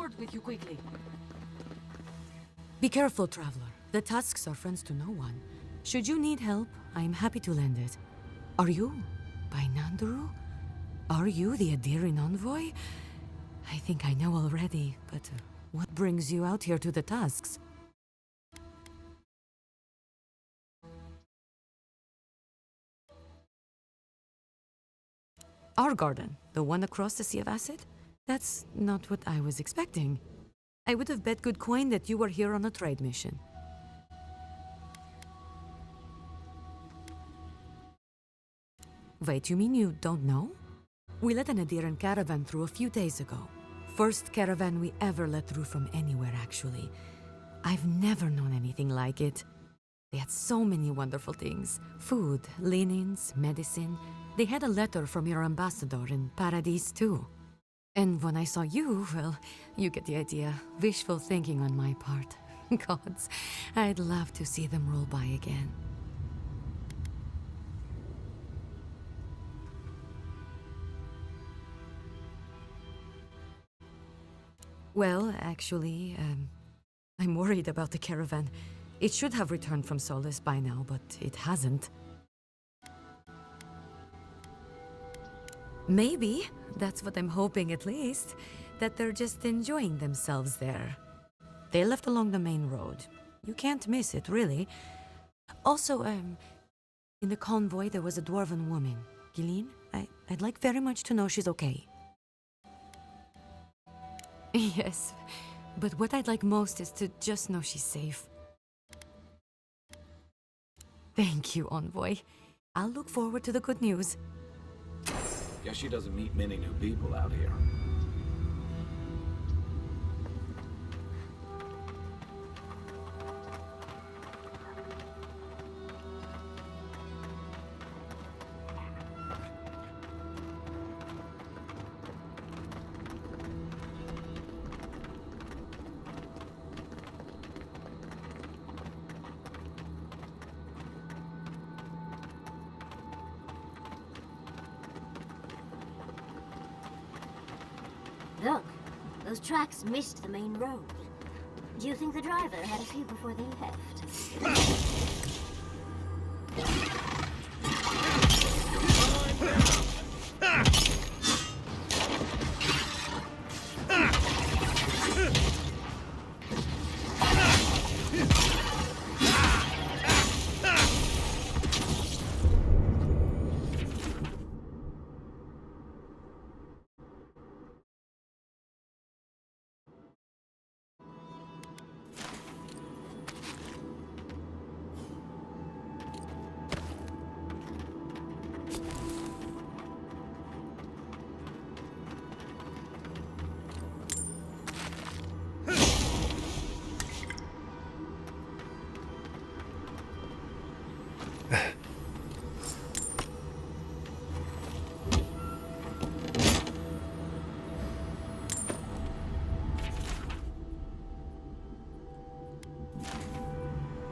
sword with you quickly. Be careful, traveler. The tusks are friends to no one. Should you need help, I'm happy to lend it. Are you by Nanduru? Are you the Adirin envoy? I think I know already, but what brings you out here to the tusks? Our garden, the one across the Sea of Acid? That's not what I was expecting. I would have bet good coin that you were here on a trade mission. Wait, you mean you don't know? We let an Adiran caravan through a few days ago. First caravan we ever let through from anywhere, actually. I've never known anything like it. They had so many wonderful things. Food, linens, medicine. They had a letter from your ambassador in Paradise, too. And when I saw you, well, you get the idea. Wishful thinking on my part. Gods, I'd love to see them roll by again. Well, actually, I'm worried about the caravan. It should have returned from Solace by now, but it hasn't. Maybe, that's what I'm hoping at least, that they're just enjoying themselves there. They left along the main road. You can't miss it, really. Also, in the convoy there was a dwarven woman, Gilleen. I'd like very much to know she's okay. Yes, but what I'd like most is to just know she's safe. Thank you, Envoy. I'll look forward to the good news. Guess she doesn't meet many new people out here. Look, those tracks missed the main road. Do you think the driver had a few before they left?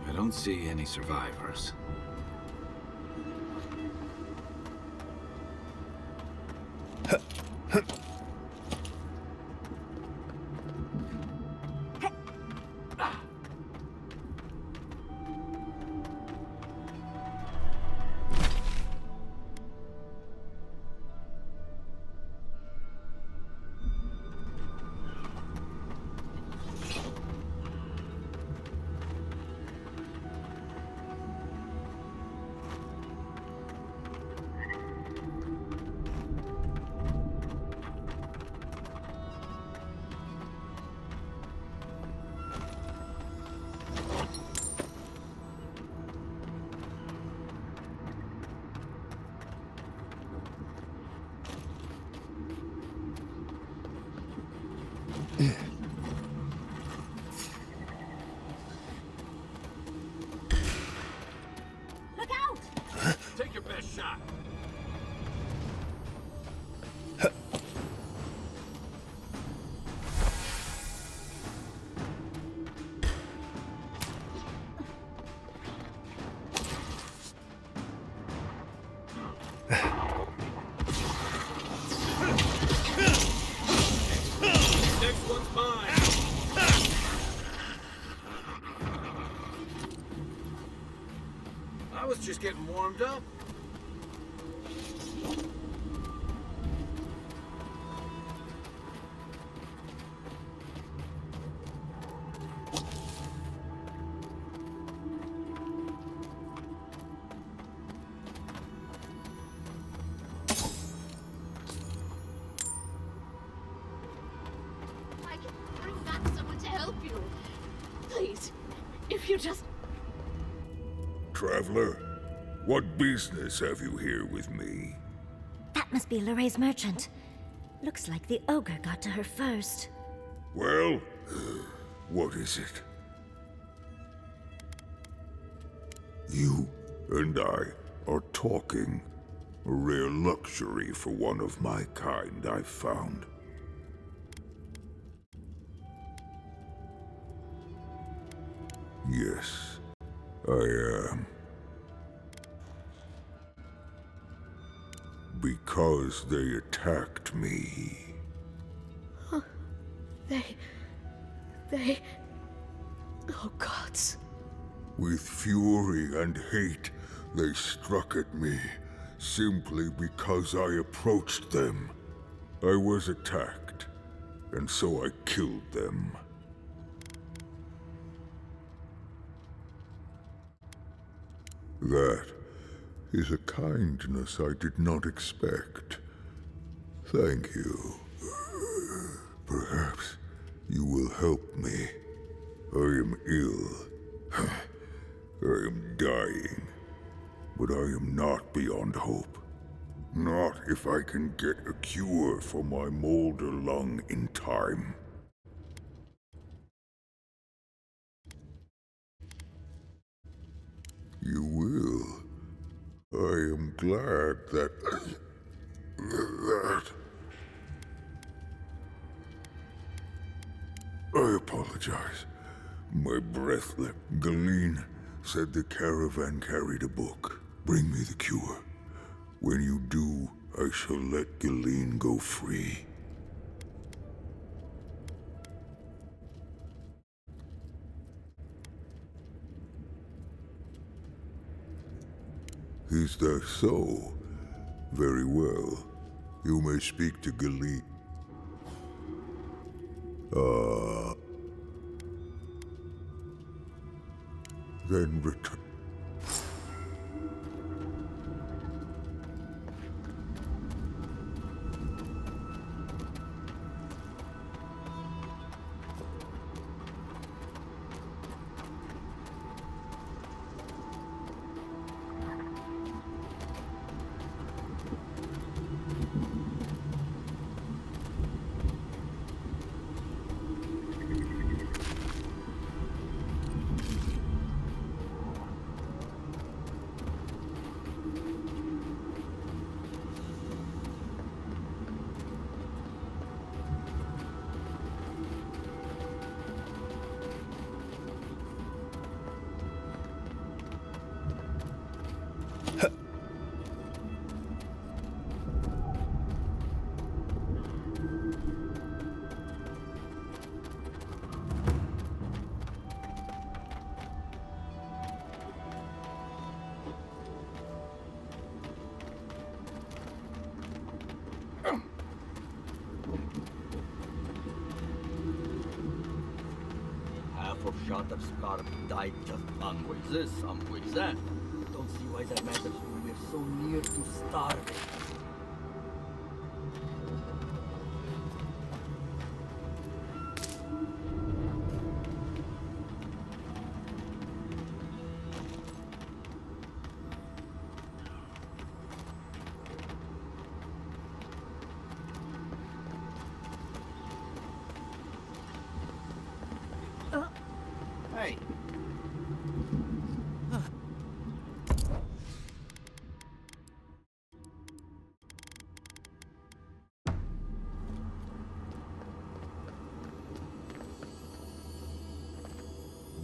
I don't see any survivors. Look out! Take your best shot. Next one's mine. just getting warmed up. I can bring back someone to help you. Please, if you just... Traveler, what business have you here with me? That must be Lorraine's merchant. Looks like the ogre got to her first. Well, what is it? You and I are talking. A rare luxury for one of my kind, I've found. Yes, I am. Because they attacked me. They... Oh, gods. With fury and hate, they struck at me, simply because I approached them. I was attacked, and so I killed them. That is a kindness I did not expect. Thank you. Perhaps you will help me. I am ill. I am dying. But I am not beyond hope. Not if I can get a cure for my molder lung in time. You will. I am glad that... I apologize. My breath left. Galeen said the caravan carried a book. Bring me the cure. When you do, I shall let Galeen go free. Is that so? Very well. You may speak to Galeen. Then return. Half of Shatter's Scarp died just one way this, some way that. Don't see why that matters when we're so near to starving. Hey.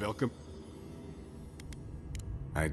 Welcome. I...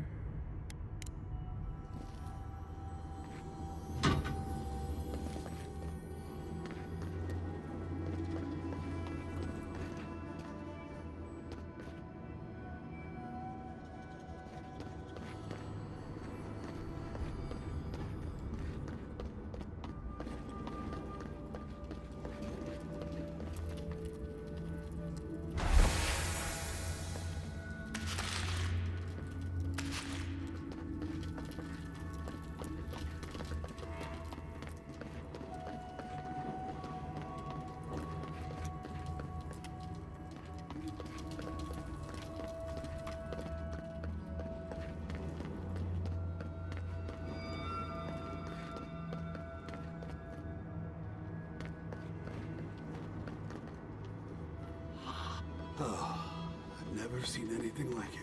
I've never seen anything like it.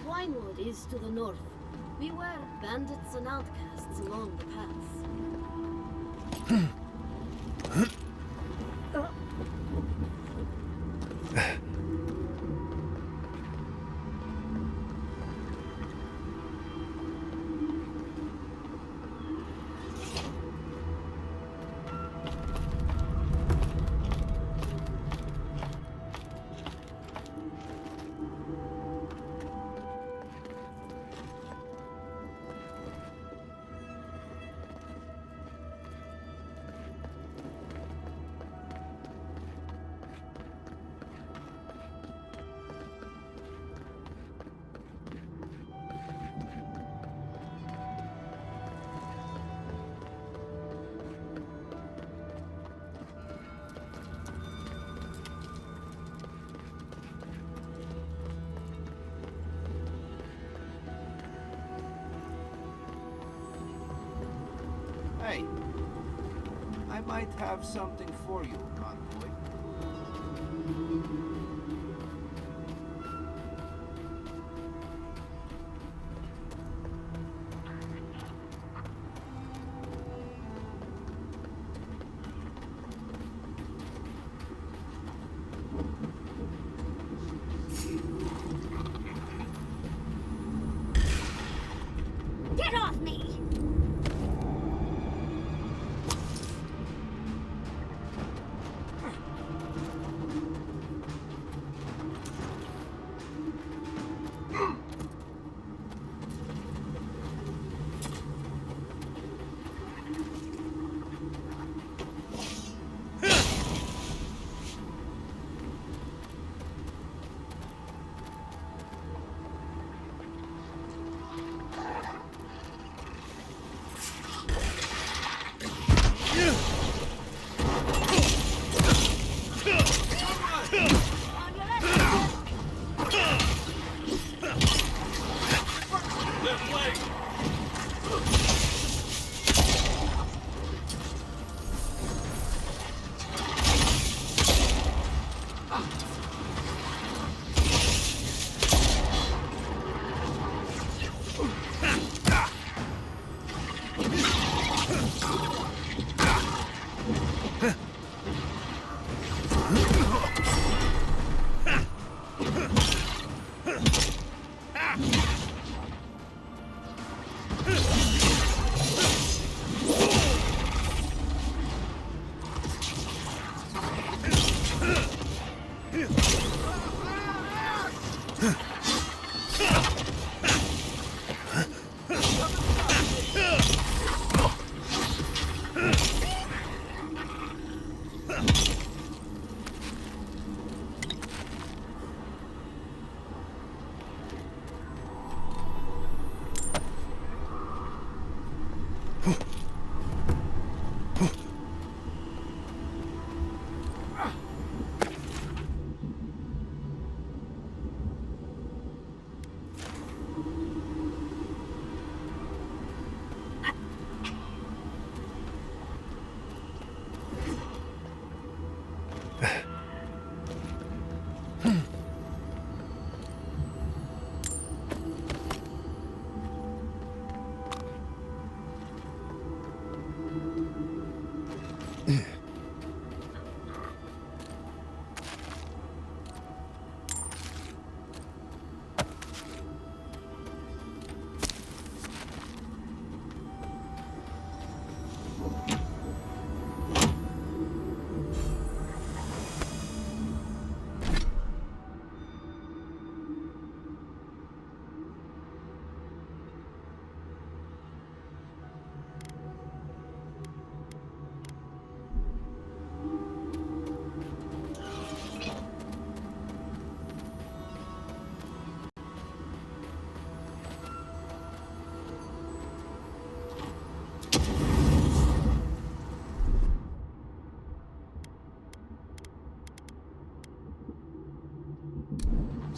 Winewood is to the north. Beware bandits and outcasts along the paths. Hey, I might have something for you, convoy. Get off me!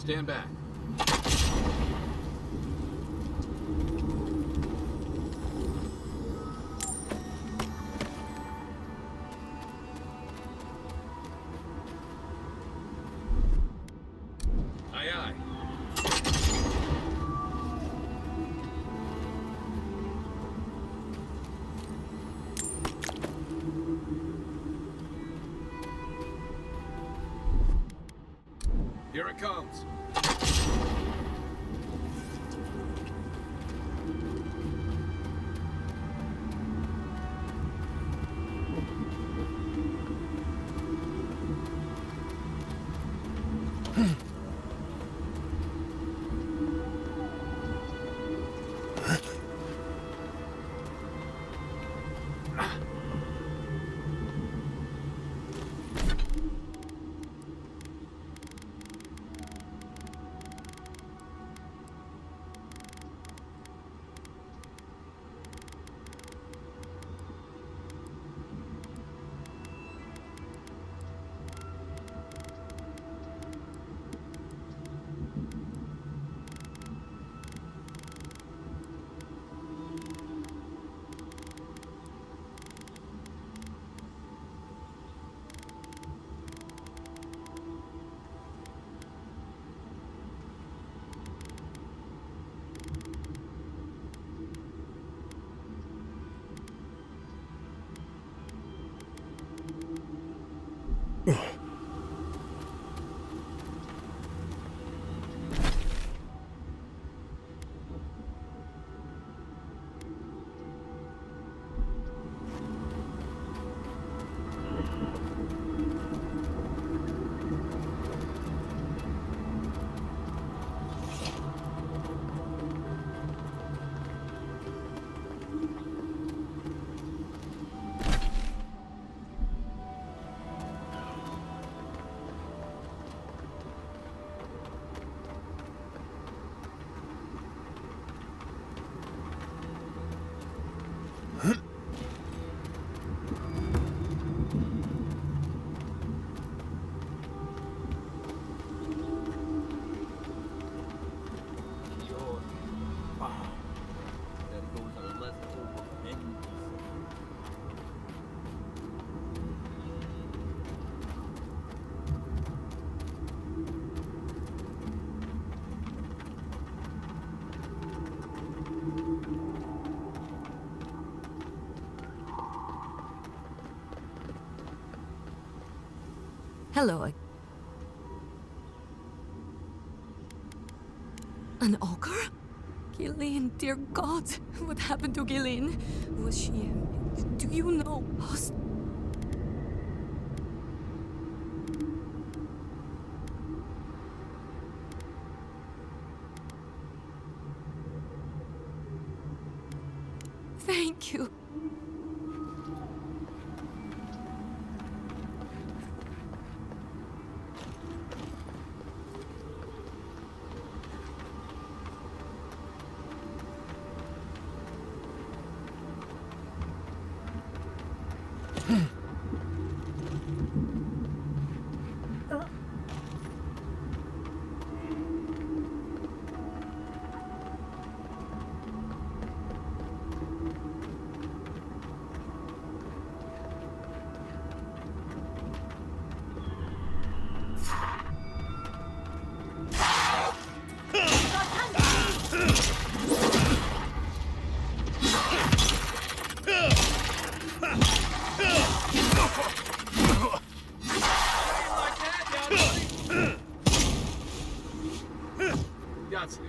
Stand back. Aye, aye. Here it comes. Hello. An ogre? Gillian, dear God. What happened to Gillian? Was she... Do you know? Thank you.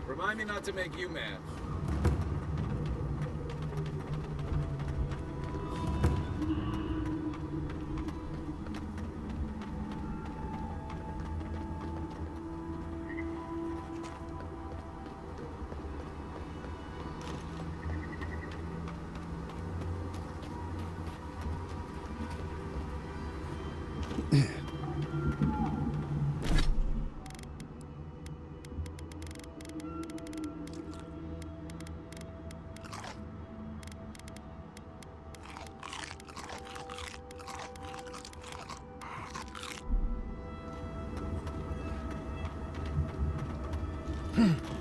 Remind me not to make you mad. Don't!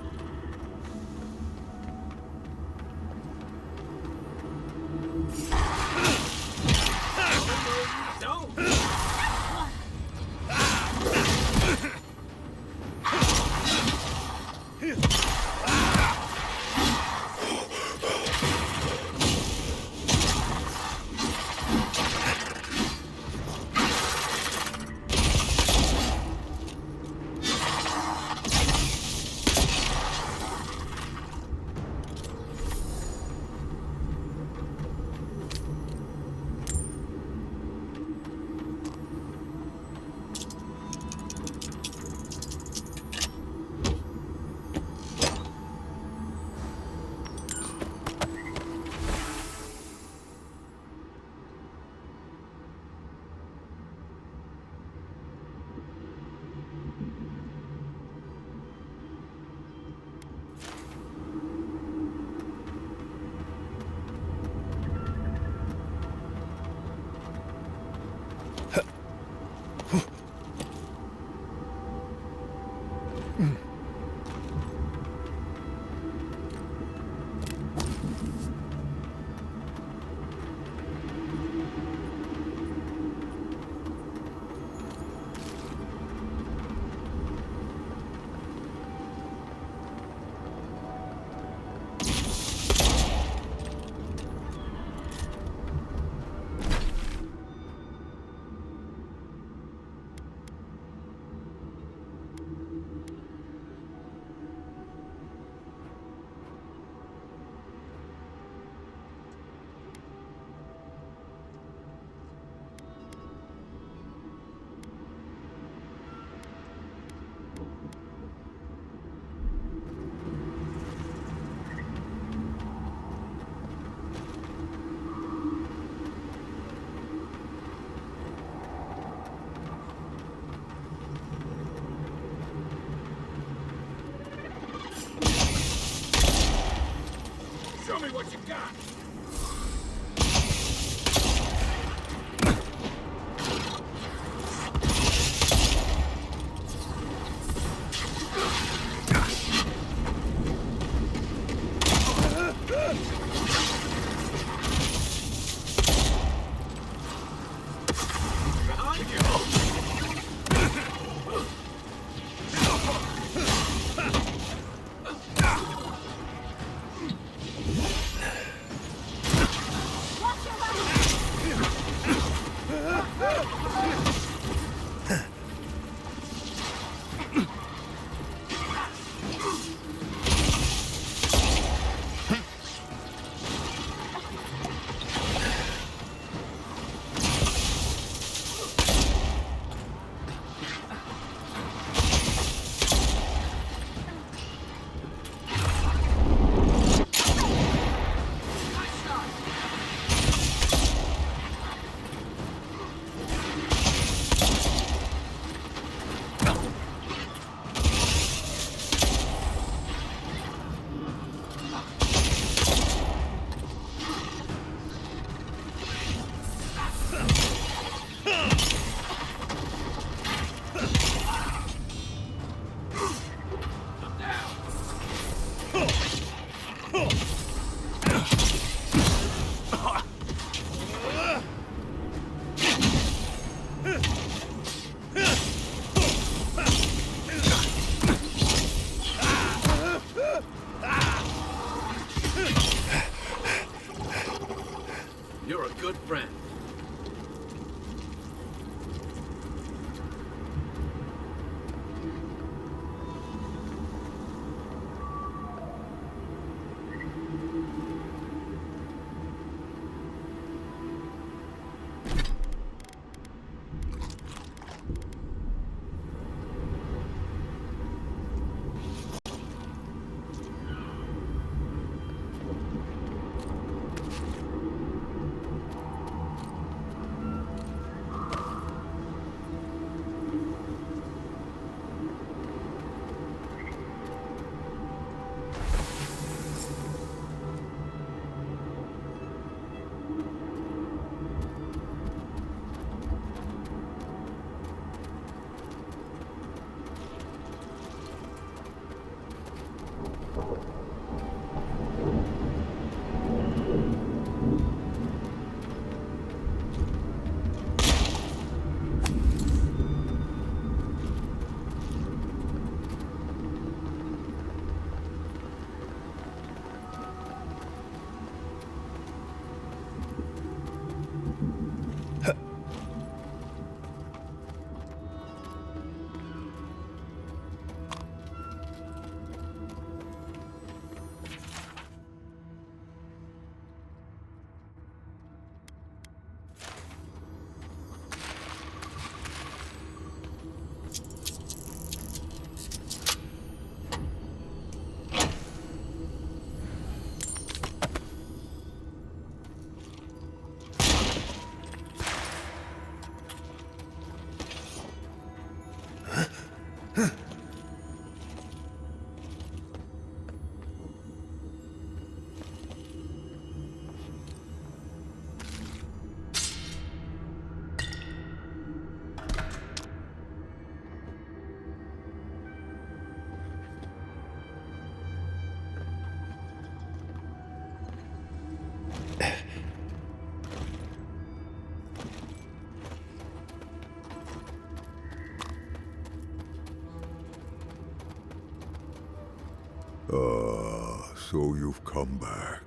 So you've come back.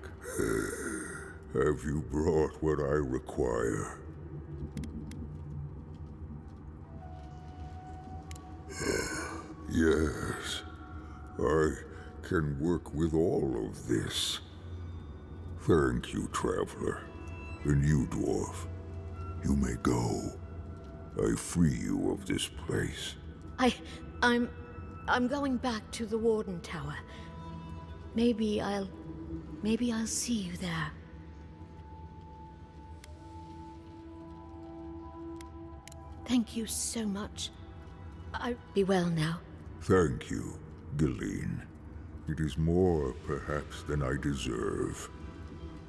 Have you brought what I require? Yes. I can work with all of this. Thank you, traveler. And you, dwarf. You may go. I free you of this place. I'm going back to the Warden Tower. Maybe I'll see you there. Thank you so much. Be well now. Thank you, Galeen. It is more, perhaps, than I deserve.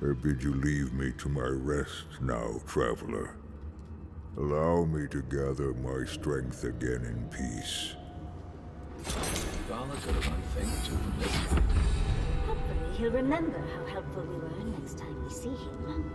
I bid you leave me to my rest now, traveler. Allow me to gather my strength again in peace. Gala could have done things to him this time. Hopefully he'll remember how helpful we were next time we see him.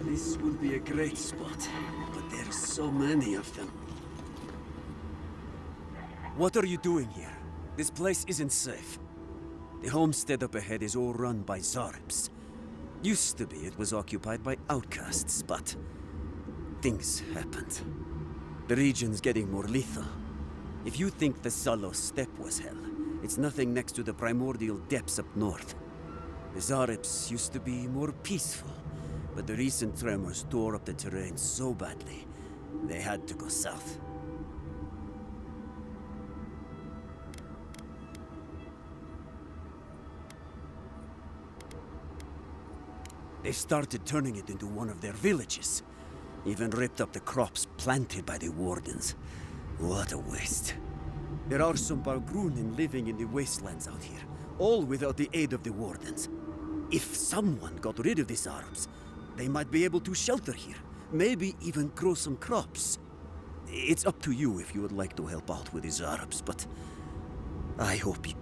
This would be a great spot, but there's so many of them. What are you doing here? This place isn't safe. The homestead up ahead is all run by Zarps. Used to be it was occupied by outcasts, but things happened. The region's getting more lethal. If you think the Salo Steppe was hell, it's nothing next to the primordial depths up north. The Zarps used to be more peaceful, but the recent tremors tore up the terrain so badly, they had to go south. They started turning it into one of their villages. Even ripped up the crops planted by the Wardens. What a waste. There are some Bargrunin living in the wastelands out here, all without the aid of the Wardens. If someone got rid of the Zarps, they might be able to shelter here, maybe even grow some crops. It's up to you if you would like to help out with the Zarps, but I hope you...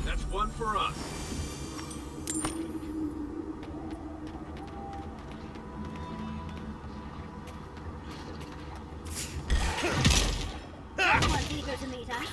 That's one for us. Someone's eager to meet us.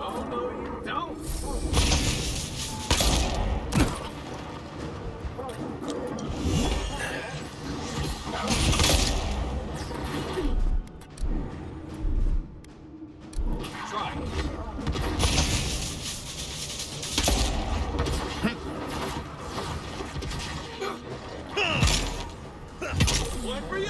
Oh, no, you don't. Try. One for you.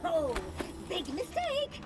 Oh, big mistake.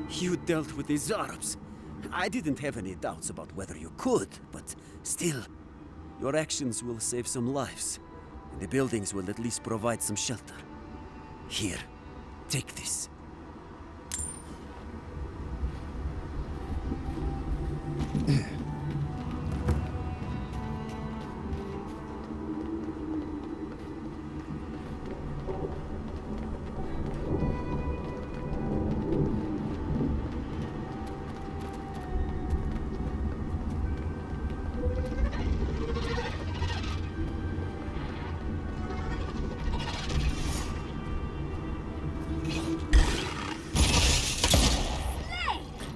You dealt with the Zarabs. I didn't have any doubts about whether you could, but still, your actions will save some lives, and the buildings will at least provide some shelter. Here, take this.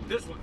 This one.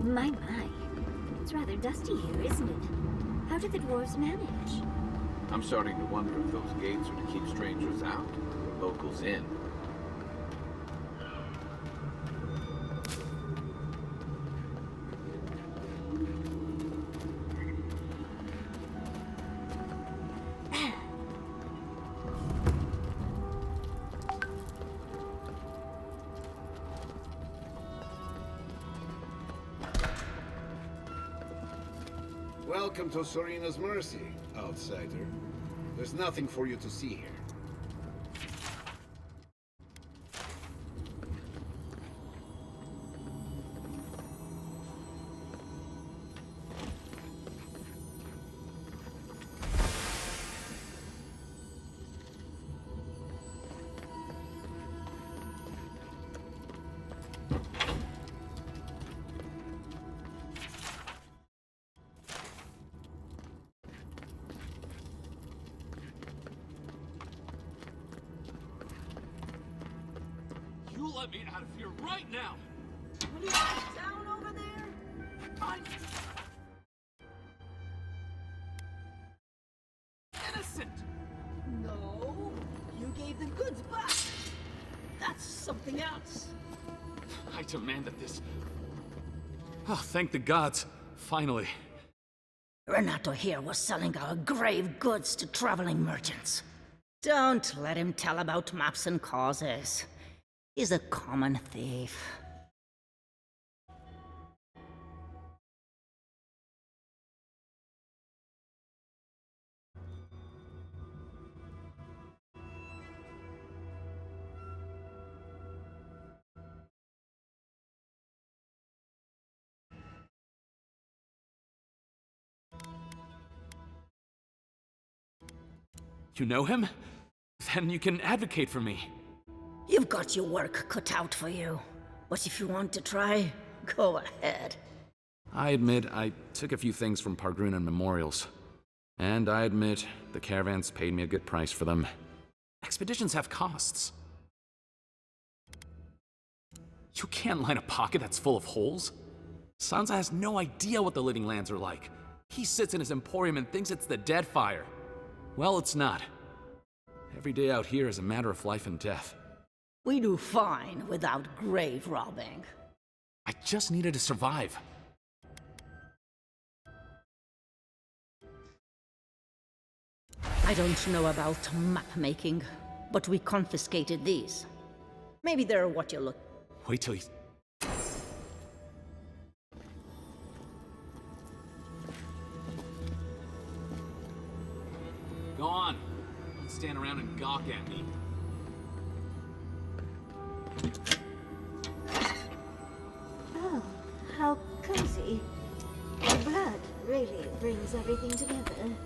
My. It's rather dusty here, isn't it? How did the dwarves manage? I'm starting to wonder if those gates are to keep strangers out, or locals in. Welcome to Serena's Mercy, outsider. There's nothing for you to see here. You let me out of here right now! Will you sit down over there? I'm innocent! No, you gave the goods back. That's something else. I demand that this... Oh, thank the gods. Finally. Renato here was selling our grave goods to traveling merchants. Don't let him tell about maps and causes. He's a common thief. You know him? Then you can advocate for me. You've got your work cut out for you. But if you want to try, go ahead. I admit I took a few things from Pargrunan memorials. And I admit the caravans paid me a good price for them. Expeditions have costs. You can't line a pocket that's full of holes. Sansa has no idea what the living lands are like. He sits in his emporium and thinks it's the Deadfire. Well, it's not. Every day out here is a matter of life and death. We do fine without grave robbing. I just needed to survive. I don't know about map making, but we confiscated these. Maybe they're what you look. Wait till you... Go on. Don't stand around and gawk at me. Oh, how cozy. The blood really brings everything together.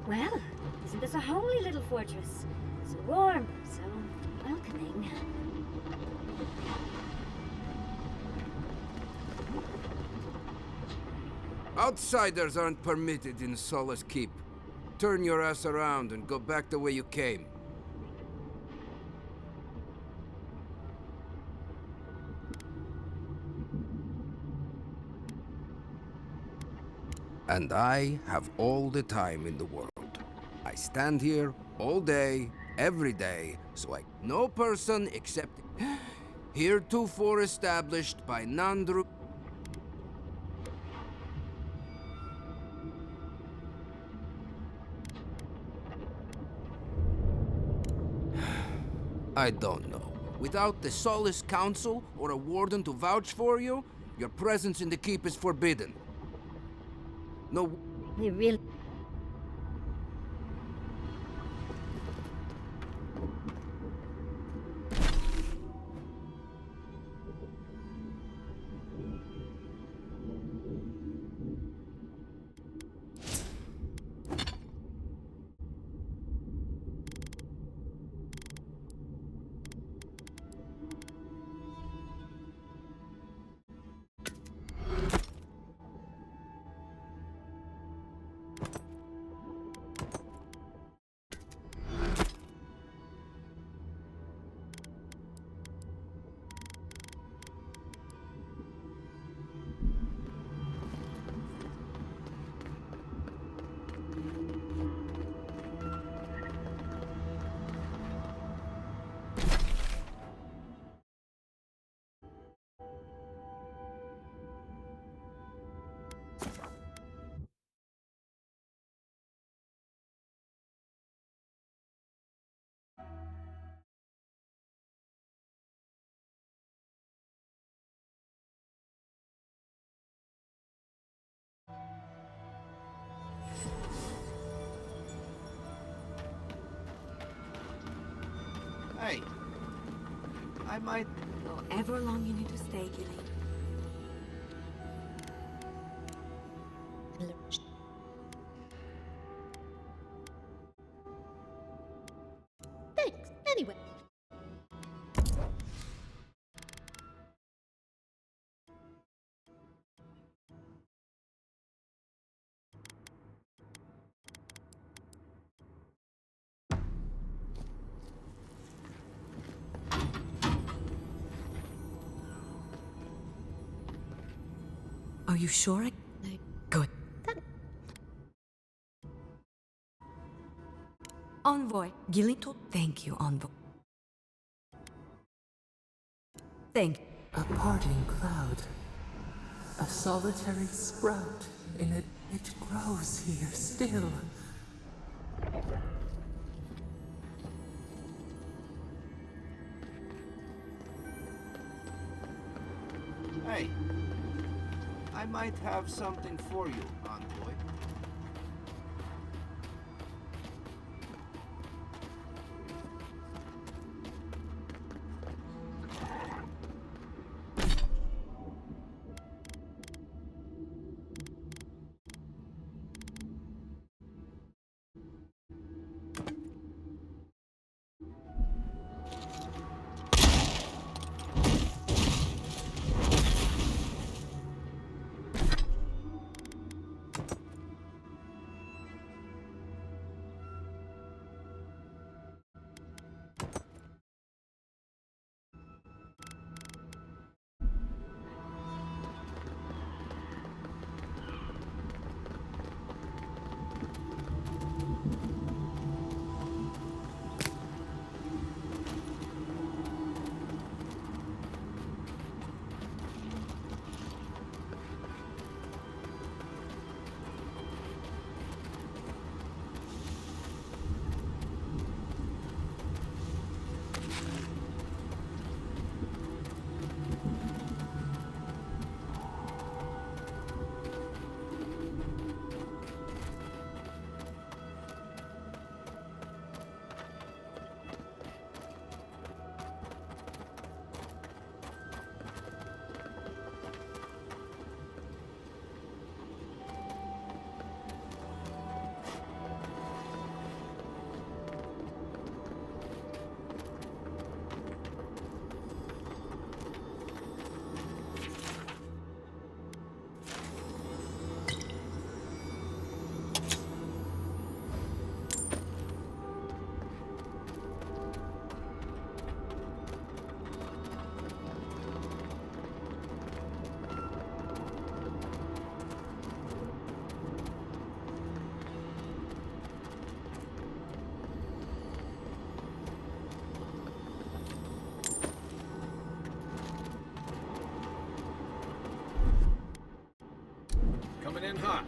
Well, isn't this a homely little fortress? So warm, so welcoming. Outsiders aren't permitted in Solace Keep. Turn your ass around and go back the way you came. And I have all the time in the world. I stand here all day, every day, so no person except heretofore established by Nandru. I don't know. Without the Solace Council or a warden to vouch for you, your presence in the keep is forbidden. No. They really... Hey, I might... However long you need to stay, Gilly. Thanks. Anyway. Are you sure? Good. Envoy. Gilito. Thank you, Envoy. Thank you. A parting cloud. A solitary sprout in it. It grows here still. Hey, I might have something for you, Envoy. Coming in hot.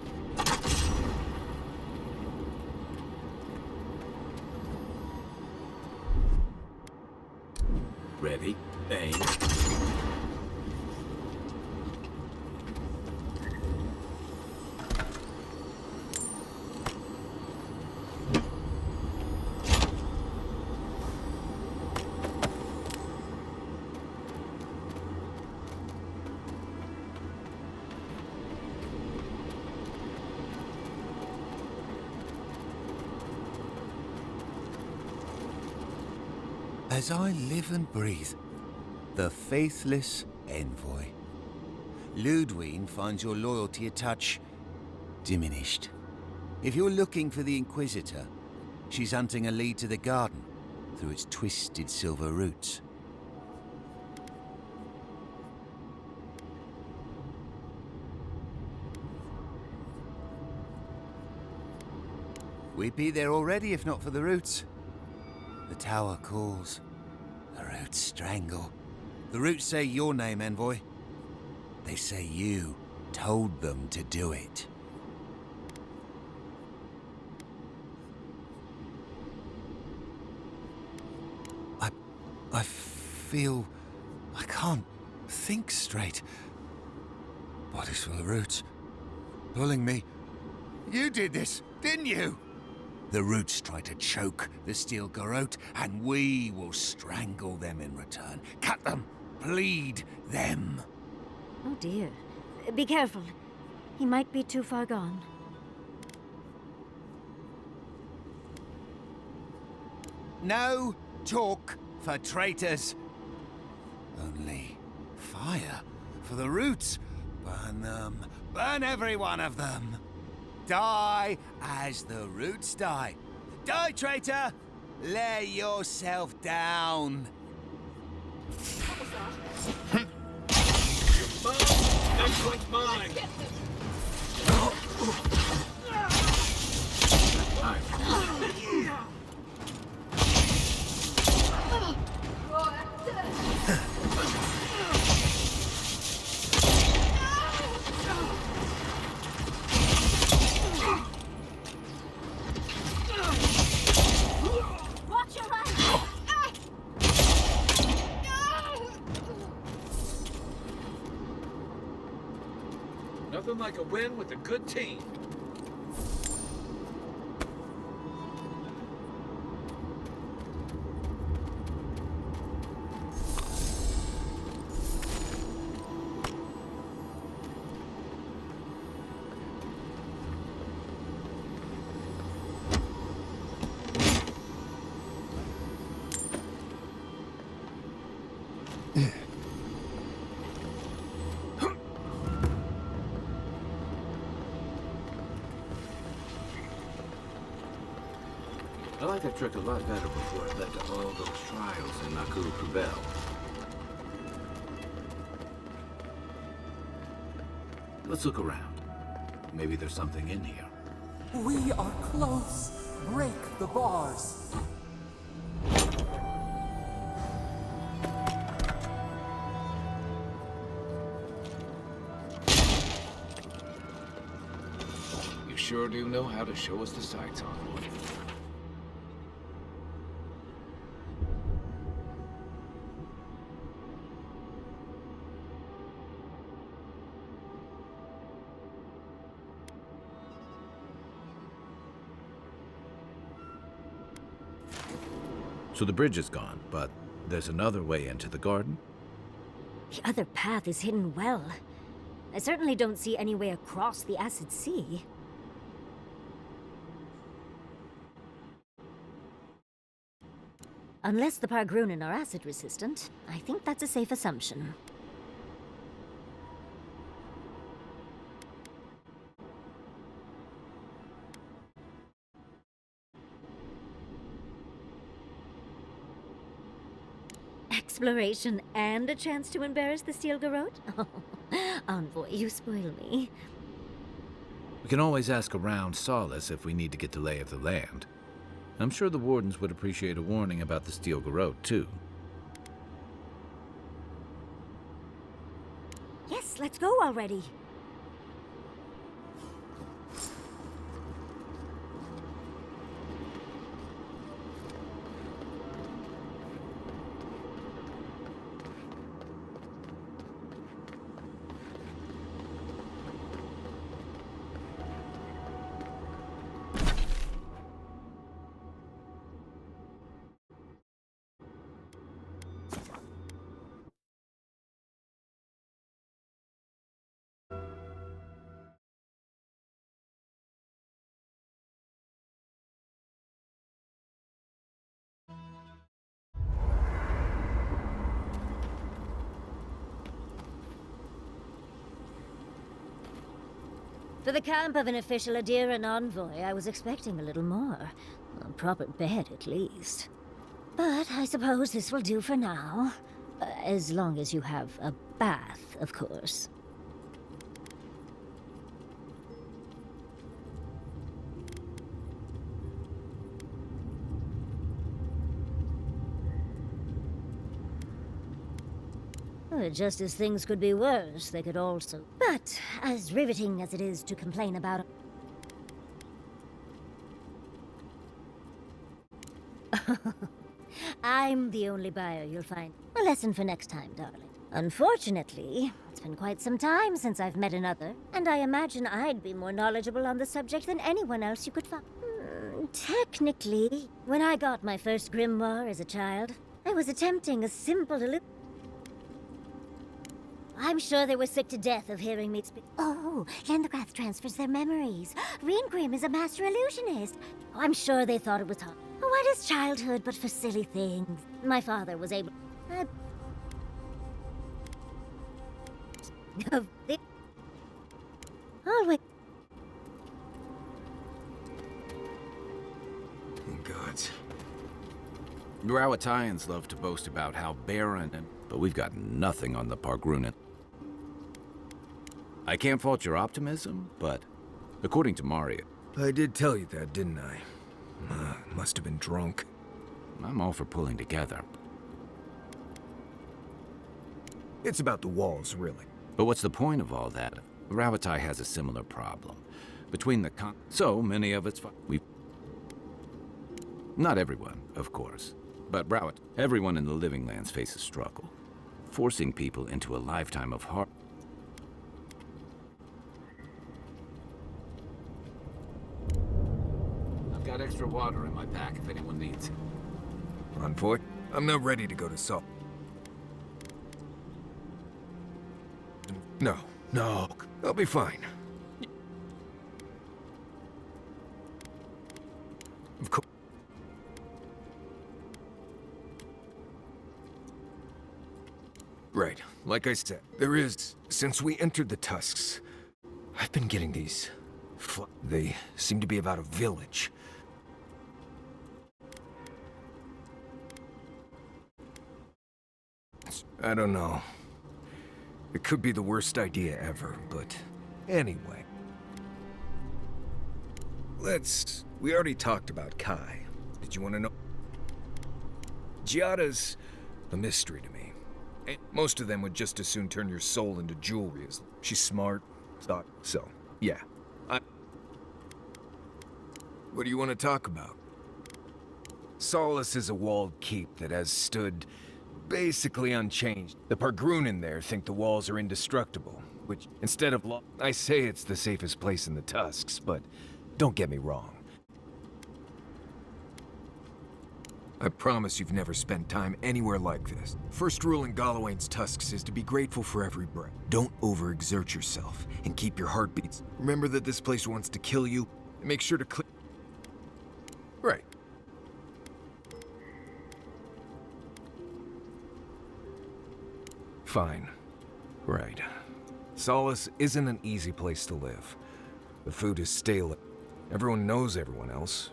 Ready, aim. As I live and breathe, the faithless envoy. Ludwine finds your loyalty a touch diminished. If you're looking for the Inquisitor, she's hunting a lead to the garden through its twisted silver roots. We'd be there already if not for the roots. The tower calls. The roots strangle. The roots say your name, envoy. They say you told them to do it. I feel... I can't think straight. Body's full of roots. Pulling me. You did this, didn't you? The roots try to choke the steel garrote, and we will strangle them in return. Cut them! Bleed them! Oh dear. Be careful. He might be too far gone. No talk for traitors. Only fire for the roots. Burn them. Burn every one of them. Die as the roots die. Die, traitor! Lay yourself down. Next one's mine. Watch your right! Nothing like a win with a good team. I like that trick a lot better before it led to all those trials in Nakuru Kubel. Let's look around. Maybe there's something in here. We are close. Break the bars. You sure do know how to show us the sights, Envoy. So the bridge is gone, but there's another way into the garden? The other path is hidden well. I certainly don't see any way across the acid sea. Unless the Pargrunen are acid resistant, I think that's a safe assumption. Exploration and a chance to embarrass the Steel Garrote? Oh, Envoy, you spoil me. We can always ask around Solace if we need to get the lay of the land. I'm sure the Wardens would appreciate a warning about the Steel Garrote, too. Yes, let's go already. For the camp of an official Adiran envoy, I was expecting a little more. A proper bed, at least. But I suppose this will do for now. As long as you have a bath, of course. Just as things could be worse, they could also... But, as riveting as it is to complain about... I'm the only buyer you'll find. A lesson for next time, darling. Unfortunately, it's been quite some time since I've met another, and I imagine I'd be more knowledgeable on the subject than anyone else you could find. Technically, when I got my first grimoire as a child, I was attempting a simple illusion. I'm sure they were sick to death of hearing me speak. Oh, Lendegrath transfers their memories. Reengrim is a master illusionist. I'm sure they thought it was hard. What is childhood but for silly things? My father was able... Always... Gods. Rawatayans love to boast about how barren but we've got nothing on the Pargrunan. I can't fault your optimism, but according to Maria... I did tell you that, didn't I? Must have been drunk. I'm all for pulling together. It's about the walls, really. But what's the point of all that? Ravatai has a similar problem. Between the so many of its... Not everyone, of course. But Rawat, everyone in the Living Lands faces struggle. Forcing people into a lifetime of hard... I've got extra water in my pack if anyone needs it. On point. I'm not ready to go to Salt. No, I'll be fine. Of course. Right, like I said, since we entered the Tusks, I've been getting these... They seem to be about a village. I don't know. It could be the worst idea ever, but anyway. We already talked about Kai. Did you want to know? Giada's a mystery to me. Most of them would just as soon turn your soul into jewelry as... She's smart, so, yeah. What do you want to talk about? Solace is a walled keep that has stood basically unchanged. The Pargrunan there think the walls are indestructible, which, instead of I say it's the safest place in the Tusks, but don't get me wrong. I promise you've never spent time anywhere like this. First rule in Galawain's Tusks is to be grateful for every breath. Don't overexert yourself, and keep your heartbeats. Remember that this place wants to kill you, and make sure to Right. Fine. Right. Solace isn't an easy place to live. The food is stale. Everyone knows everyone else.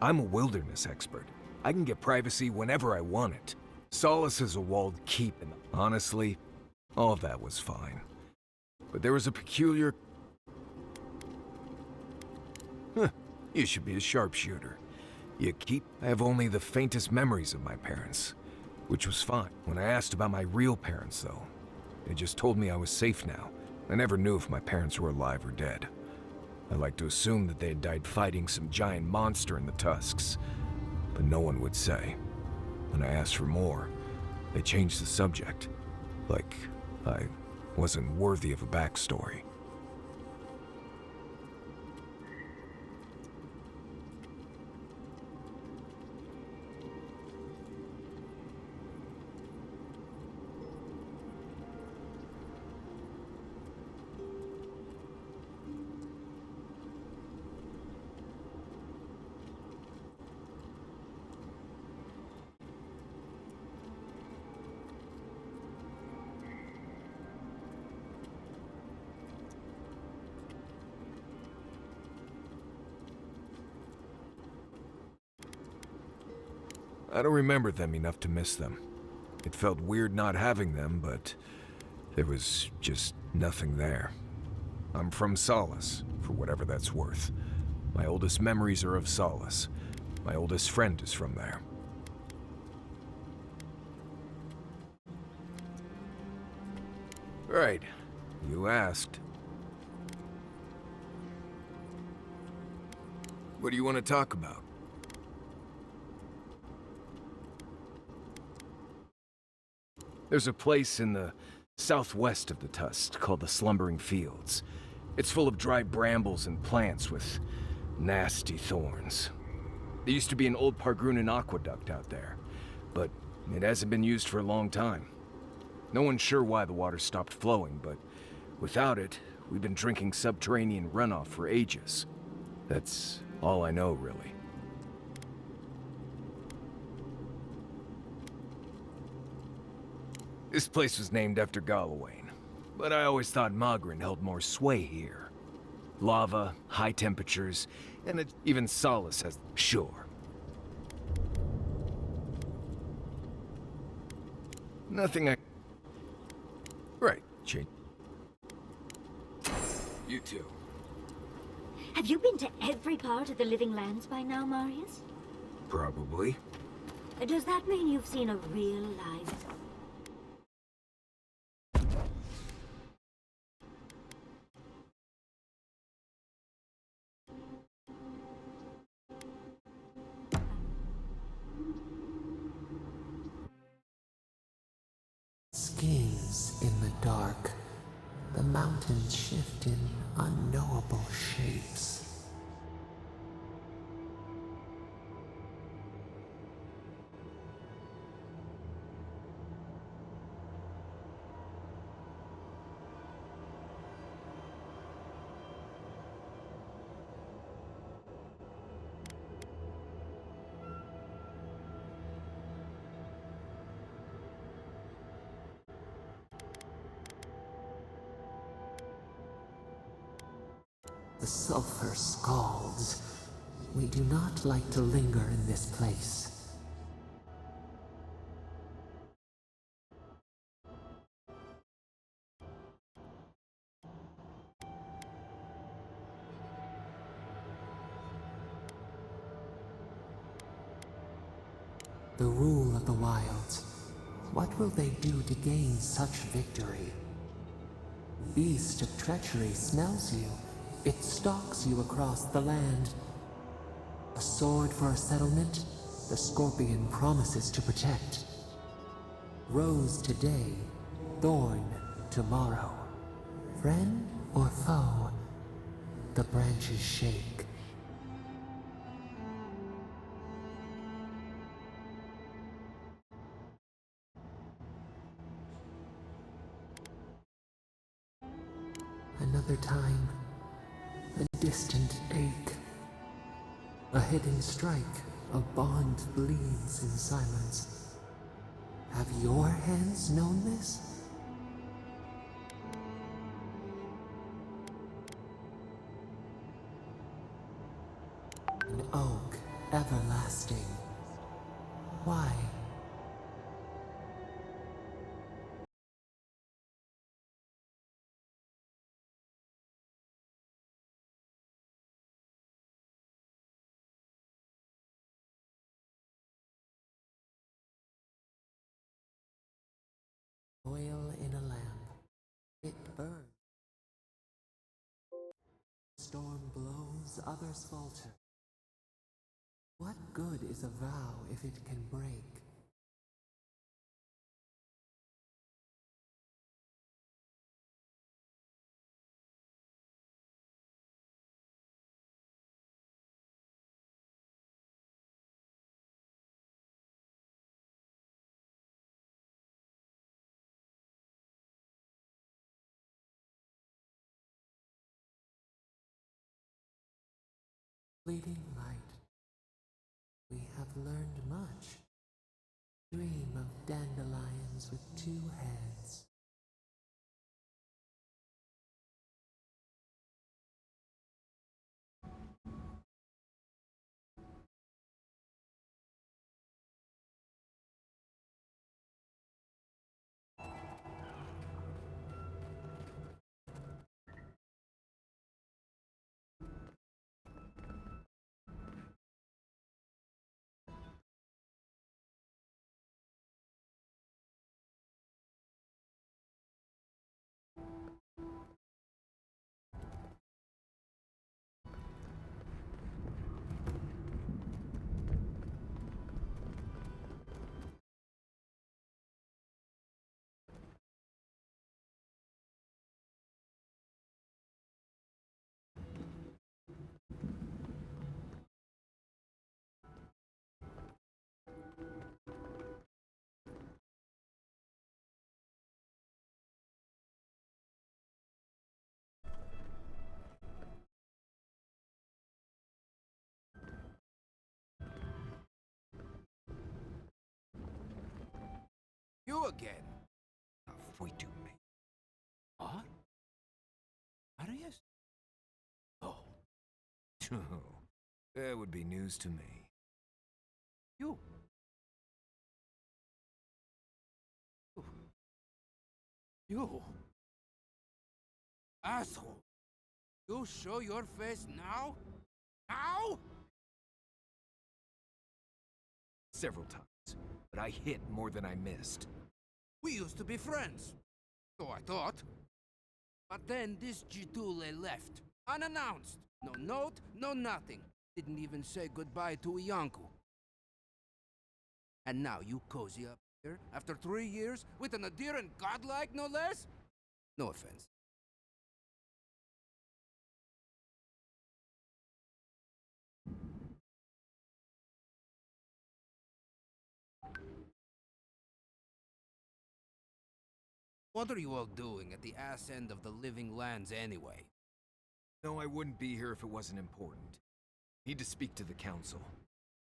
I'm a wilderness expert. I can get privacy whenever I want it. Solace is a walled keep, and honestly, all of that was fine. But there was a peculiar... You should be a sharpshooter. I have only the faintest memories of my parents, which was fine. When I asked about my real parents, though, they just told me I was safe now. I never knew if my parents were alive or dead. I like to assume that they had died fighting some giant monster in the Tusks, but no one would say. When I asked for more, they changed the subject, like I wasn't worthy of a backstory. I don't remember them enough to miss them. It felt weird not having them, but there was just nothing there. I'm from Solace, for whatever that's worth. My oldest memories are of Solace. My oldest friend is from there. Right. You asked. What do you want to talk about? There's a place in the southwest of the Tust called the Slumbering Fields. It's full of dry brambles and plants with nasty thorns. There used to be an old Pargrunan aqueduct out there, but it hasn't been used for a long time. No one's sure why the water stopped flowing, but without it, we've been drinking subterranean runoff for ages. That's all I know, really. This place was named after Gallowayne, but I always thought Magrin held more sway here. Lava, high temperatures, and even Solace has... Sure. Nothing I... Right, Jane. You too. Have you been to every part of the Living Lands by now, Marius? Probably. Does that mean you've seen a real live... Schemes in the dark. The mountains shift in unknowable shapes. The sulfur scalds. We do not like to linger in this place. The rule of the wilds. What will they do to gain such victory? Beast of treachery smells you. It stalks you across the land. A sword for a settlement, the scorpion promises to protect. Rose today, thorn tomorrow. Friend or foe, the branches shake. Another time, a distant ache. A hidden strike, a bond bleeds in silence. Have your hands known this? An oak, everlasting. Why? Oil in a lamp. It burns. Storm blows, others falter. What good is a vow if it can break? Fleeting light. We have learned much. Dream of dandelions with two heads. again. Wait to me. What? Arias? Oh. That would be news to me. You. You. Asshole. You show your face now? Now? Several times, but I hit more than I missed. We used to be friends. So I thought. But then this Jitule left. Unannounced. No note, no nothing. Didn't even say goodbye to Iancu. And now you cozy up here, after 3 years, with an adherent godlike, no less? No offense. What are you all doing at the ass end of the living lands anyway? No, I wouldn't be here if it wasn't important. Need to speak to the council.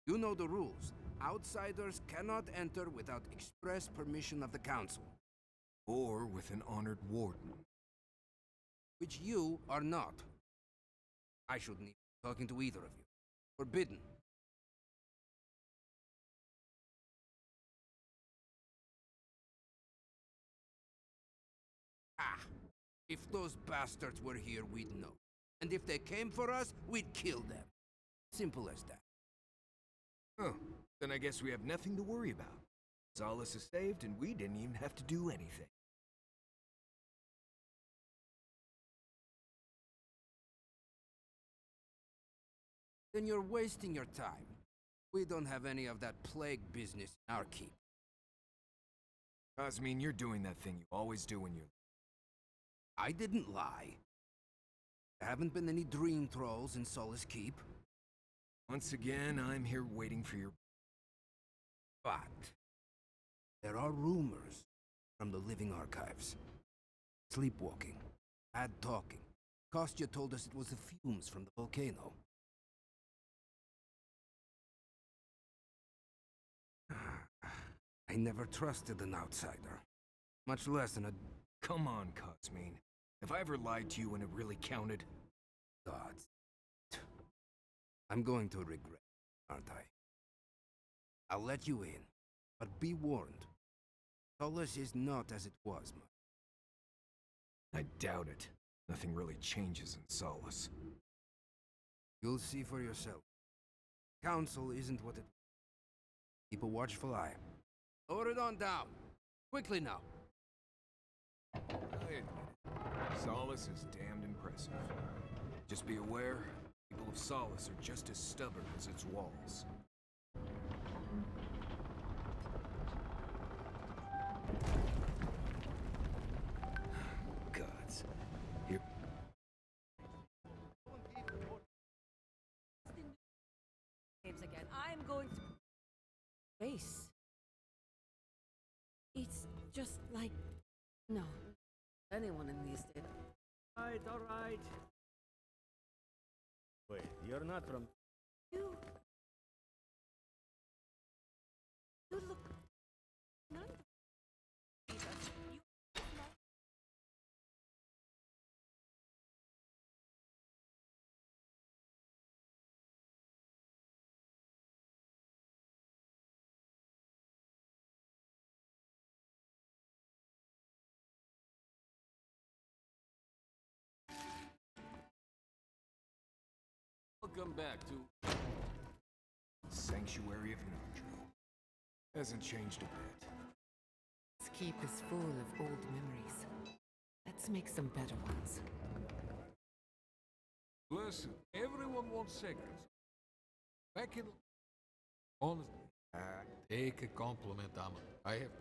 You know the rules. Outsiders cannot enter without express permission of the council. Or with an honored warden. Which you are not. I shouldn't even be talking to either of you. Forbidden. Ah! If those bastards were here, we'd know. And if they came for us, we'd kill them. Simple as that. Oh, then I guess we have nothing to worry about. Solace is saved, and we didn't even have to do anything. Then you're wasting your time. We don't have any of that plague business in our keep. Cosmine, you're doing that thing you always do when you're... I didn't lie. There haven't been any dream trolls in Solace Keep. Once again, I'm here waiting for your... But there are rumors from the living archives. Sleepwalking, bad talking. Kostya told us it was the fumes from the volcano. I never trusted an outsider. Much less an Come on, Cosmine. Have I ever lied to you when it really counted? Gods. I'm going to regret, aren't I? I'll let you in, but be warned. Solace is not as it was, I doubt it. Nothing really changes in Solace. You'll see for yourself. Council isn't what it... Keep a watchful eye. Lower it on down. Quickly now. Solace is damned impressive. Just be aware, people of Solace are just as stubborn as its walls. Gods. Here. Again. I'm going to... Face. It's just like... No. Anyone in these did. All right. Wait, you're not from... You look... None of the... You... Welcome back to... Sanctuary of Nardro. Hasn't changed a bit. This keep is full of old memories. Let's make some better ones. Listen, everyone wants cigarettes. Back in... Honestly, take a compliment, Amma. I have...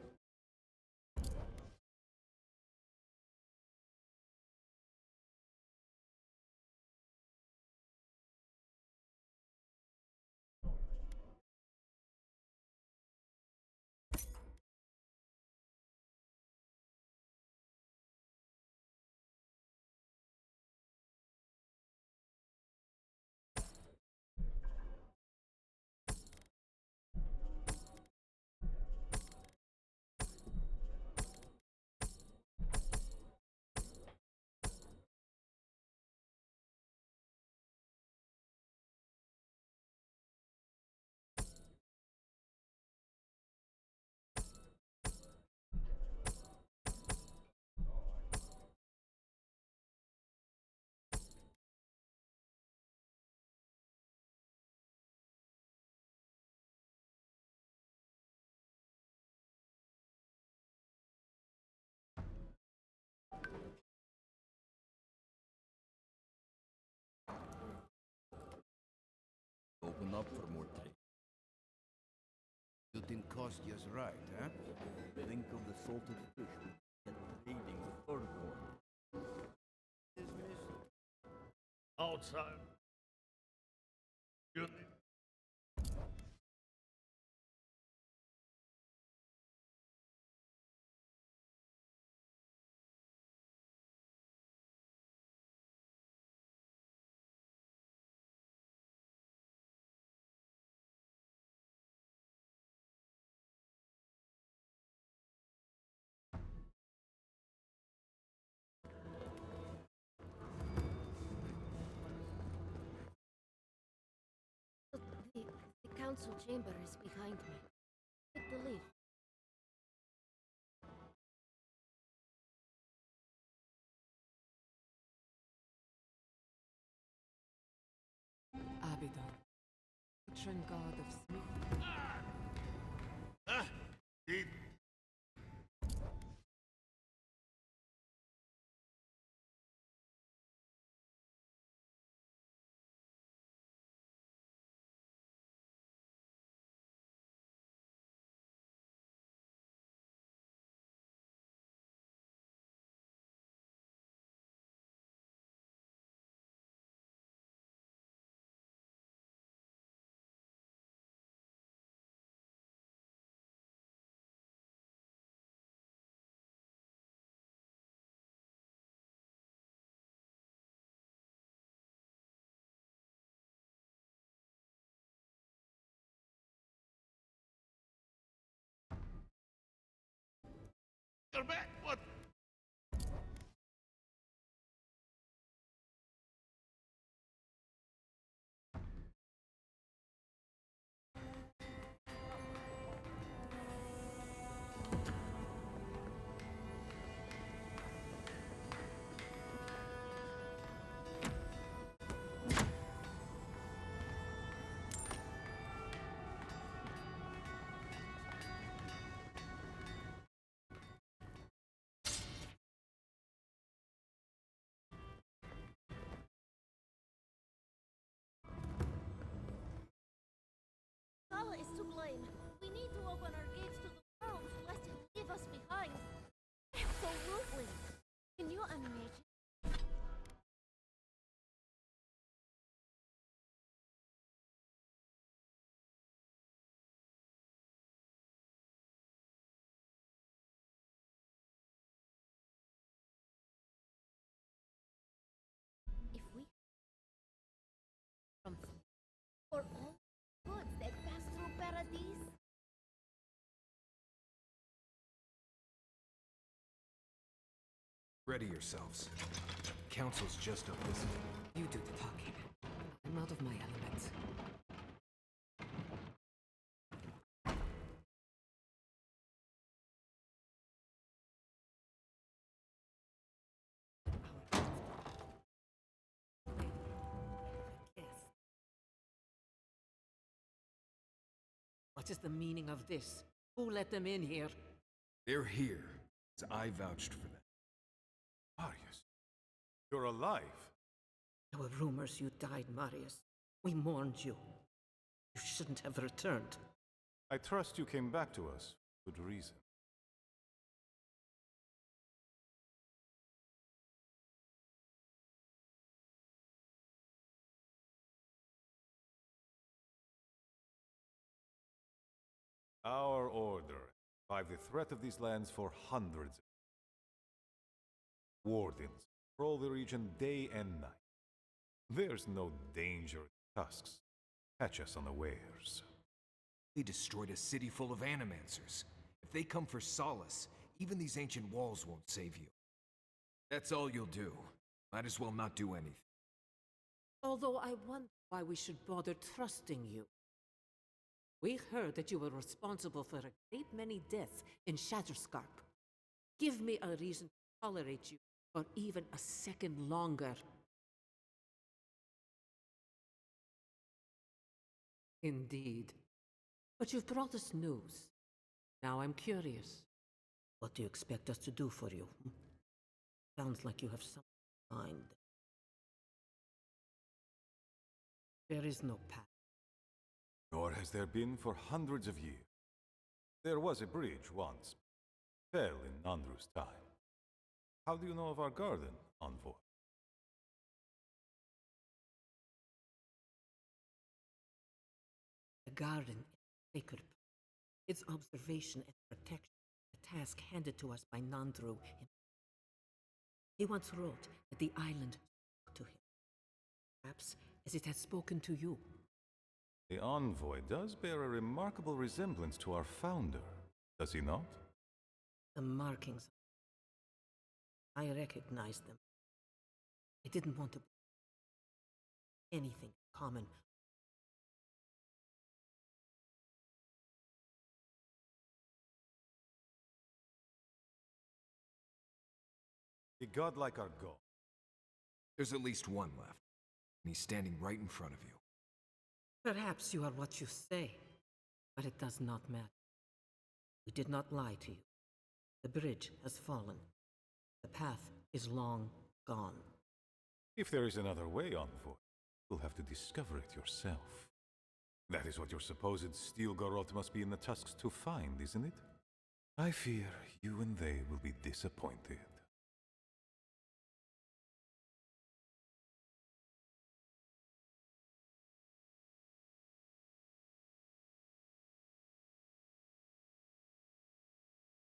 up for more trade. You didn't cost us right, huh? Think of the salted fish we get trading with Thornborn. Business. Outside. Good. The council chamber is behind me. Take the lead. Abaddon, patron god of smith. Eat. You're back! What? Allah is to blame. We need to open our gates to the world lest it leave us behind. So ruthless. Can you imagine? If we from for all goods that pass through Paradise. Ready yourselves. Council's just up this way. You do the talking. I'm out of my element. Yes. What is the meaning of this? Who let them in here? They're here, as I vouched for them. Marius, you're alive. There were rumors you died, Marius. We mourned you. You shouldn't have returned. I trust you came back to us for good reason. Our order survived the threat of these lands for hundreds of years. Wardens patrol the region day and night. There's no danger in tusks. Catch us unawares. They destroyed a city full of animancers. If they come for solace, even these ancient walls won't save you. That's all you'll do. Might as well not do anything. Although I wonder why we should bother trusting you. We heard that you were responsible for a great many deaths in Shatterscarp. Give me a reason to tolerate you for even a second longer. Indeed. But you've brought us news. Now I'm curious. What do you expect us to do for you? Sounds like you have something in mind. There is no path. nor has there been for hundreds of years. There was a bridge once, fell in Andrew's time. How do you know of our garden, Envoy? The garden is sacred. Its observation and protection, a task handed to us by Nandru. He once wrote that the island spoke to him, perhaps as it has spoken to you. The Envoy does bear a remarkable resemblance to our founder, does he not? The markings. I recognized them. I didn't want to anything common. A god like our god. There's at least one left, and he's standing right in front of you. Perhaps you are what you say, but it does not matter. We did not lie to you. The bridge has fallen. The path is long gone. If there is another way, Envoy, you'll have to discover it yourself. That is what your supposed steel garrote must be in the tusks to find, isn't it? I fear you and they will be disappointed.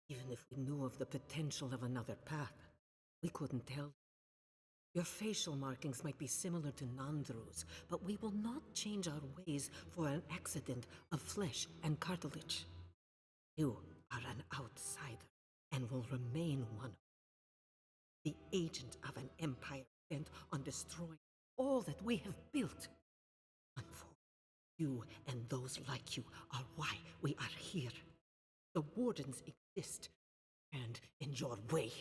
Even if we knew of the potential of another path, we couldn't tell. Your facial markings might be similar to Nandru's, but we will not change our ways for an accident of flesh and cartilage. You are an outsider and will remain one. The agent of an empire bent on destroying all that we have built. Unfortunately, you and those like you are why we are here. The wardens exist, and in your way.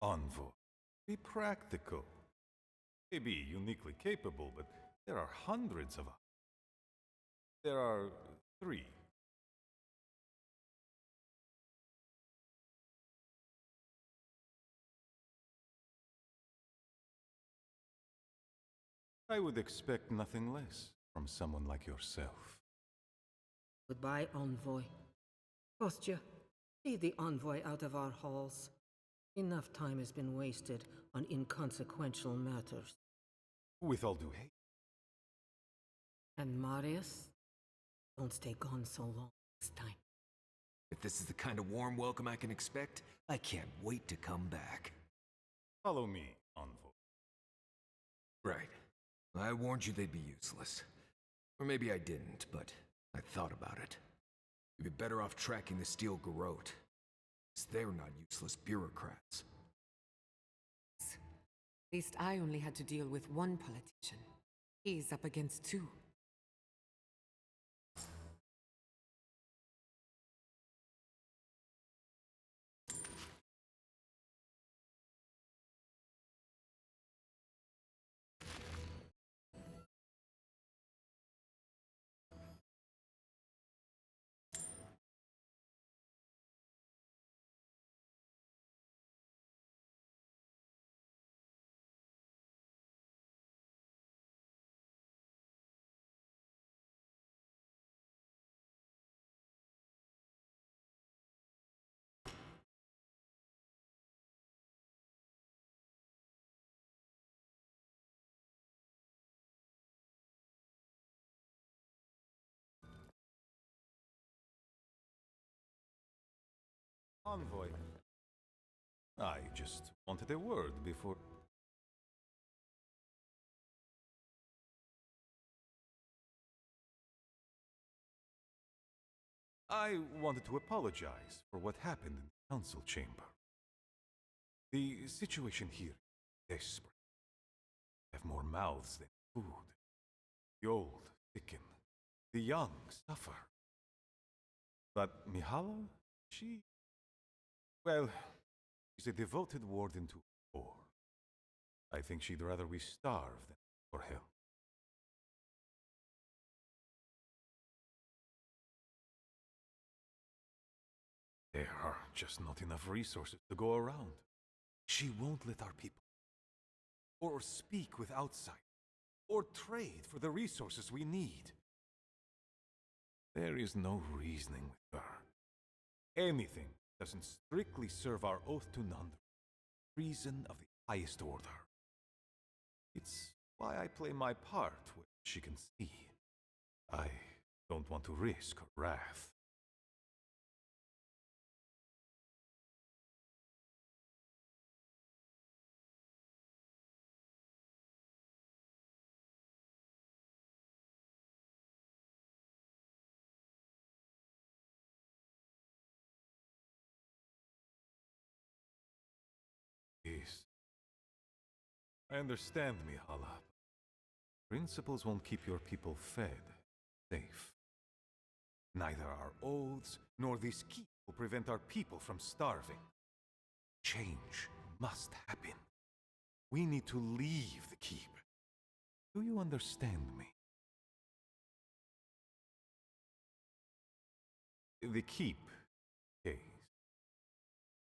Envoy, be practical. Maybe uniquely capable, but there are hundreds of us. There are 3. I would expect nothing less from someone like yourself. Goodbye, Envoy. Kostya, lead the Envoy out of our halls. Enough time has been wasted on inconsequential matters. With all due hate. And Marius? Don't stay gone so long this time. If this is the kind of warm welcome I can expect, I can't wait to come back. Follow me, Envoy. Right. I warned you they'd be useless. Or maybe I didn't, but I thought about it. You'd be better off tracking the steel garrote. They're not useless bureaucrats. At least I only had to deal with one politician. He's up against 2. envoy. I just wanted a word before... I wanted to apologize for what happened in the council chamber. The situation here is desperate. We have more mouths than food. The old sicken. The young suffer. But Mihala, well, she's a devoted warden to war. I think she'd rather we starve than for help. There are just not enough resources to go around. She won't let our people or speak with outsiders or trade for the resources we need. There is no reasoning with her. Anything doesn't strictly serve our oath to none. Reason of the highest order. It's why I play my part where she can see. I don't want to risk her wrath. Yes. I understand, Mihala. Principles won't keep your people fed, safe. Neither our oaths nor this keep will prevent our people from starving. Change must happen. We need to leave the keep. Do you understand me? The keep case.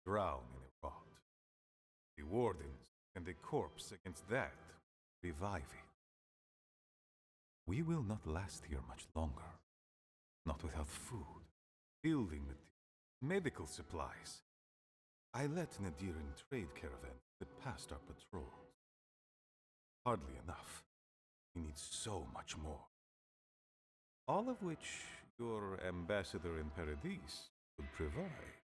Drown in a rot. The wardens and the corpse against that revive it. We will not last here much longer. Not without food, building materials, medical supplies. I let Nadiran trade caravan that passed our patrols. Hardly enough. We need so much more. All of which your ambassador in Paradise would provide.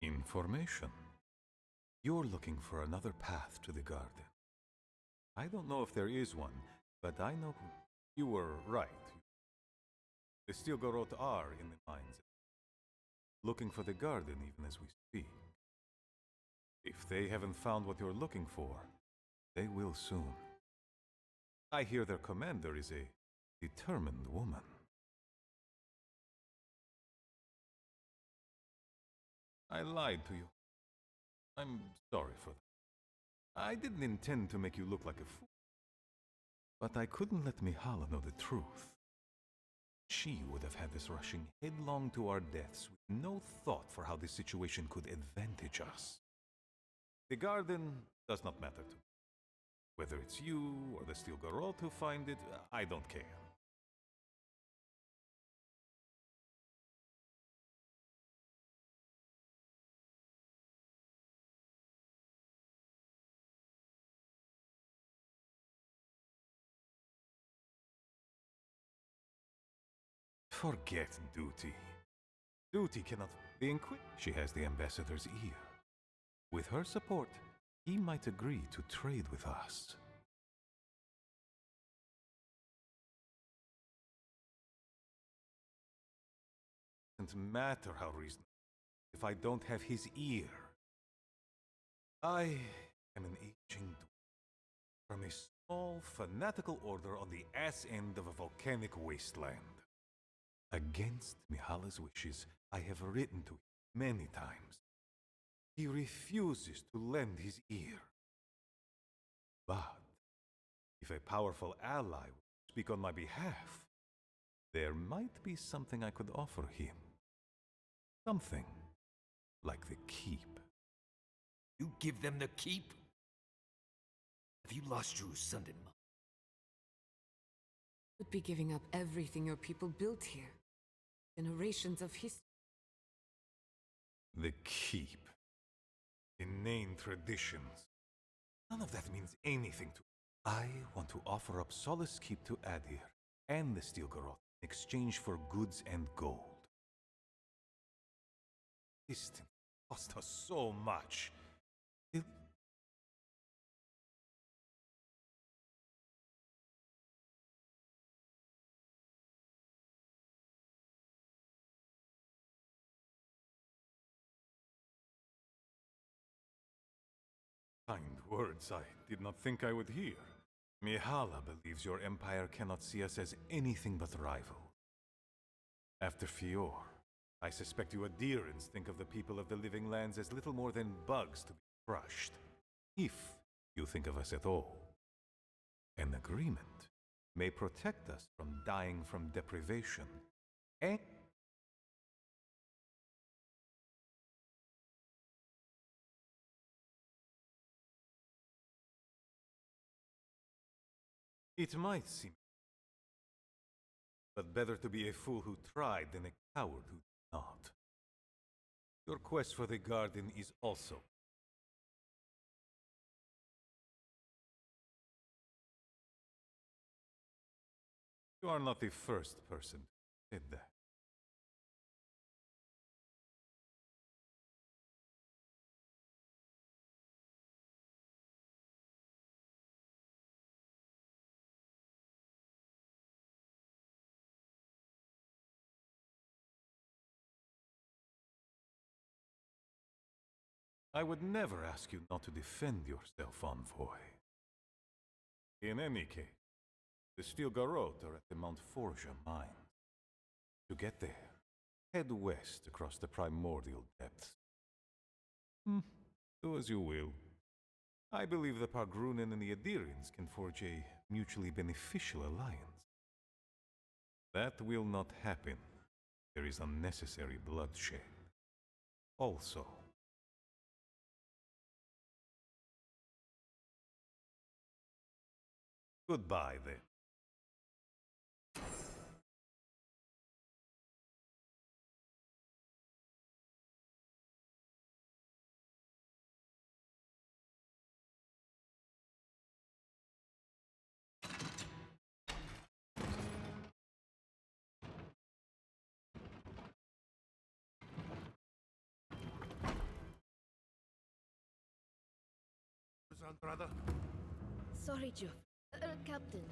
Information. You're looking for another path to the garden. I don't know if there is one, but I know you were right. The Stilgarot are in the mines, looking for the garden even as we speak. If they haven't found what you're looking for, they will soon. I hear their commander is a determined woman. I lied to you. I'm sorry for that. I didn't intend to make you look like a fool. But I couldn't let Mihala know the truth. She would have had us rushing headlong to our deaths with no thought for how this situation could advantage us. The garden does not matter to me. Whether it's you or the Stilgarot who find it, I don't care. Forget duty. Duty cannot be inquisitive. She has the ambassador's ear. With her support, he might agree to trade with us. Doesn't matter how reasonable, if I don't have his ear. I am an aging dwarf from a small, fanatical order on the ass end of a volcanic wasteland. Against Mihala's wishes, I have written to him many times. He refuses to lend his ear. But if a powerful ally would speak on my behalf, there might be something I could offer him. Something like the keep. You give them the keep? Have you lost your son in mind? Would be giving up everything your people built here. Generations of history. The keep. Inane traditions. None of that means anything to me. I want to offer up Solace Keep to Adir and the Steel Garrote in exchange for goods and gold. Distance cost us so much. Kind words I did not think I would hear. Mihala believes your empire cannot see us as anything but rival. After Fior, I suspect you Adirans think of the people of the Living Lands as little more than bugs to be crushed. If you think of us at all. An agreement may protect us from dying from deprivation. And it might seem, but better to be a fool who tried than a coward who did not. Your quest for the garden is also. You are not the first person who did that. I would never ask you not to defend yourself, envoy. In any case, the Steel Garrote are at the Mount Forja mine. To get there, head west across the primordial depths. Do as you will. I believe the Pargrunen and the Adirians can forge a mutually beneficial alliance. That will not happen. There is unnecessary bloodshed. Also, goodbye, then. Sorry, Joe. Captain,